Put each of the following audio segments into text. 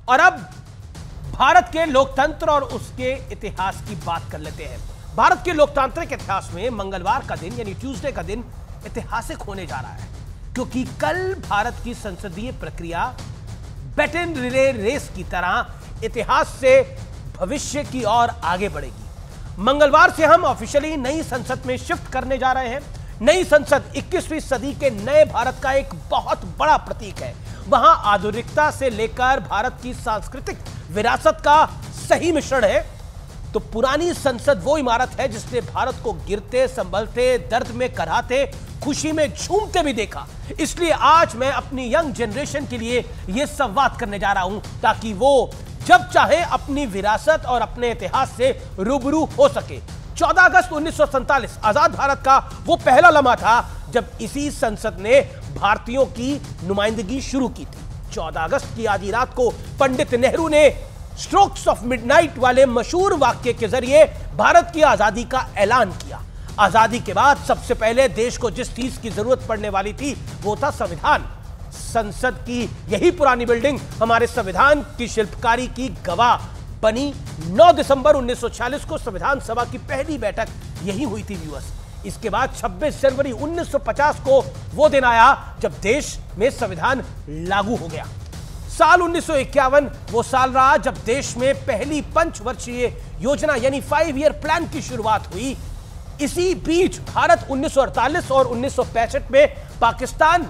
और अब भारत के लोकतंत्र और उसके इतिहास की बात कर लेते हैं। भारत के लोकतांत्रिक इतिहास में मंगलवार का दिन यानी ट्यूसडे का दिन ऐतिहासिक होने जा रहा है, क्योंकि कल भारत की संसदीय प्रक्रिया बैटन रिले रेस की तरह इतिहास से भविष्य की ओर आगे बढ़ेगी। मंगलवार से हम ऑफिशियली नई संसद में शिफ्ट करने जा रहे हैं। नई संसद 21वीं सदी के नए भारत का एक बहुत बड़ा प्रतीक है। वहां आधुनिकता से लेकर भारत की सांस्कृतिक विरासत का सही मिश्रण है। तो पुरानी संसद वो इमारत है जिसने भारत को गिरते, संभलते, दर्द में कराहते, खुशी में झूमते भी देखा। इसलिए आज मैं अपनी यंग जनरेशन के लिए यह संवाद करने जा रहा हूं, ताकि वो जब चाहे अपनी विरासत और अपने इतिहास से रूबरू हो सके। 14 अगस्त 1947 आजाद भारत का वो पहला लम्हा था जब इसी संसद ने भारतीयों की नुमाइंदगी शुरू की थी। 14 अगस्त की आधी रात को पंडित नेहरू ने स्ट्रोक्स ऑफ मिडनाइट वाले मशहूर वाक्य के जरिए भारत की आजादी का ऐलान किया। आजादी के बाद सबसे पहले देश को जिस चीज की जरूरत पड़ने वाली थी वो था संविधान। संसद की यही पुरानी बिल्डिंग हमारे संविधान की शिल्पकारी की गवाह बनी। 9 दिसंबर 1946 को संविधान सभा की पहली बैठक यही हुई थी व्यूअर्स। इसके बाद 26 जनवरी 1950 को वो दिन आया जब देश में संविधान लागू हो गया। साल 1951 वो साल रहा जब देश में पहली पंचवर्षीय योजना यानी 5 ईयर प्लान की शुरुआत हुई। इसी बीच भारत 1948 और 1965 में पाकिस्तान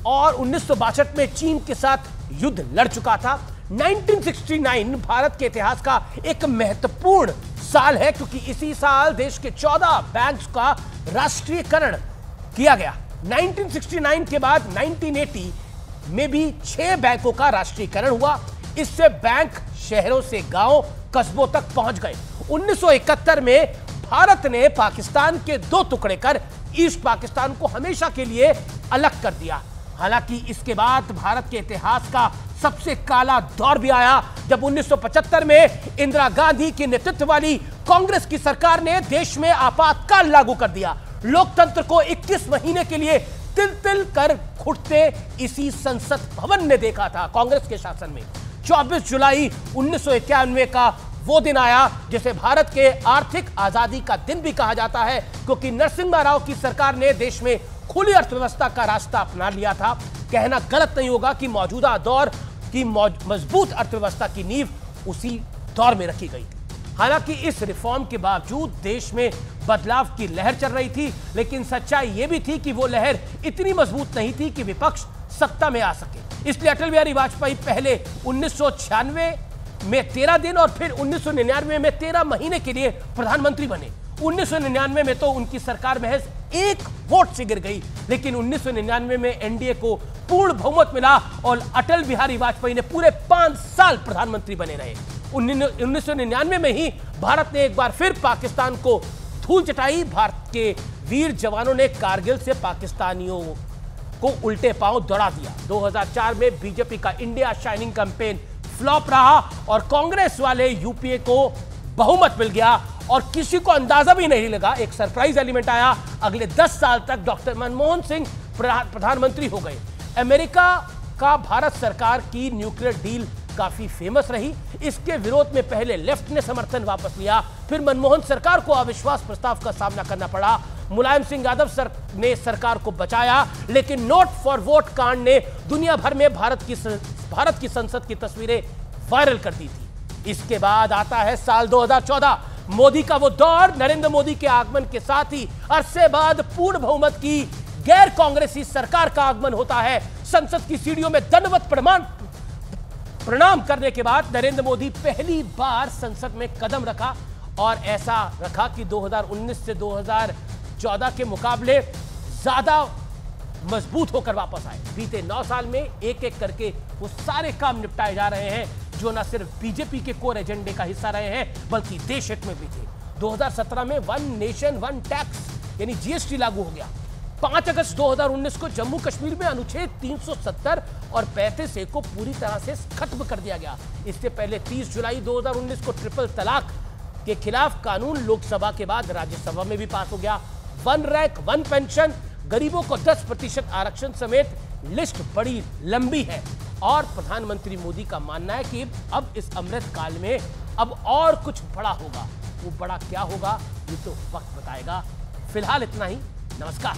और 1962 में चीन के साथ युद्ध लड़ चुका था। 1969 भारत के इतिहास का एक महत्वपूर्ण साल है, क्योंकि इसी साल देश के 14 बैंक्स का राष्ट्रीयकरण किया गया। 1969 के बाद 1980 में भी 6 बैंकों का राष्ट्रीयकरण हुआ। इससे बैंक शहरों से गांव, कस्बों तक पहुंच गए। 1971 में भारत ने पाकिस्तान के 2 टुकड़े कर ईस्ट पाकिस्तान को हमेशा के लिए अलग कर दिया। हालांकि इसके बाद भारत के इतिहास का सबसे काला दौर भी आया जब 1975 में इंदिरा गांधी के नेतृत्व वाली कांग्रेस की सरकार ने देश में आपातकाल लागू कर दिया। लोकतंत्र को 21 महीने के लिए तिल तिल कर घुटते इसी संसद भवन ने देखा था कांग्रेस के शासन में। 24 जुलाई 1991 का वो दिन आया जिसे भारत के आर्थिक आजादी का दिन भी कहा जाता है, क्योंकि नरसिम्हा राव की सरकार ने देश में खुली अर्थव्यवस्था का रास्ता अपना लिया था। कहना गलत नहीं होगा कि मौजूदा दौर की मजबूत अर्थव्यवस्था की नींव उसी दौर में रखी गई। हालांकि इस रिफॉर्म के बावजूद देश में बदलाव की लहर चल रही थी, लेकिन सच्चाई यह भी थी कि वो लहर इतनी मजबूत नहीं थी कि विपक्ष सत्ता में आ सके। इसलिए अटल बिहारी वाजपेयी पहले 1996 में 13 दिन और फिर 1999 में 13 महीने के लिए प्रधानमंत्री बने। 1999 में तो उनकी सरकार महज 1 वोट से गिर गई, लेकिन 1999 में एनडीए को पूर्ण बहुमत मिला और अटल बिहारी वाजपेयी ने पूरे 5 साल प्रधानमंत्री बने रहे। 1999 में ही भारत ने एक बार फिर पाकिस्तान को धूल चटाई। भारत के वीर जवानों ने कारगिल से पाकिस्तानियों को उल्टे पांव दौड़ा दिया। 2004 में बीजेपी का इंडिया शाइनिंग कैंपेन फ्लॉप रहा और कांग्रेस वाले यूपीए को बहुमत मिल गया और किसी को अंदाजा भी नहीं लगा, एक सरप्राइज एलिमेंट आया। अगले 10 साल तक डॉक्टर मनमोहन सिंह प्रधानमंत्री हो गए। अमेरिका का भारत सरकार की न्यूक्लियर डील काफी फेमस रही। इसके विरोध में पहले लेफ्ट ने समर्थन वापस लिया, फिर मनमोहन सरकार को अविश्वास प्रस्ताव का सामना करना पड़ा। मुलायम सिंह यादव ने सरकार को बचाया, लेकिन नोट फॉर वोट कांड ने दुनिया भर में भारत की संसद की तस्वीरें वायरल कर दी थी। इसके बाद आता है साल 2014, मोदी का वो दौर। नरेंद्र मोदी के आगमन के साथ ही अरसे बाद पूर्ण बहुमत की गैर कांग्रेसी सरकार का आगमन होता है। संसद की सीढ़ियों में दंडवत प्रणाम करने के बाद नरेंद्र मोदी पहली बार संसद में कदम रखा और ऐसा रखा कि 2019 से 2014 के मुकाबले ज्यादा मजबूत होकर वापस आए। बीते 9 साल में एक एक करके वो सारे काम निपटाए जा रहे हैं जो न सिर्फ बीजेपी के कोर एजेंडे का हिस्सा रहे हैं बल्कि देश हित में भी थे। 2017 में 1 नेशन 1 टैक्स यानी जीएसटी लागू हो गया। 5 अगस्त 2019 को जम्मू कश्मीर में अनुच्छेद 370 और 35A को पूरी तरह से खत्म कर दिया गया। इससे पहले 30 जुलाई 2019 को ट्रिपल तलाक के खिलाफ कानून लोकसभा के बाद राज्यसभा में भी पास हो गया। 1 रैंक 1 पेंशन, गरीबों को 10% आरक्षण समेत लिस्ट बड़ी लंबी है। और प्रधानमंत्री मोदी का मानना है कि अब इस अमृत काल में अब और कुछ बड़ा होगा। वो बड़ा क्या होगा ये तो वक्त बताएगा। फिलहाल इतना ही। नमस्कार।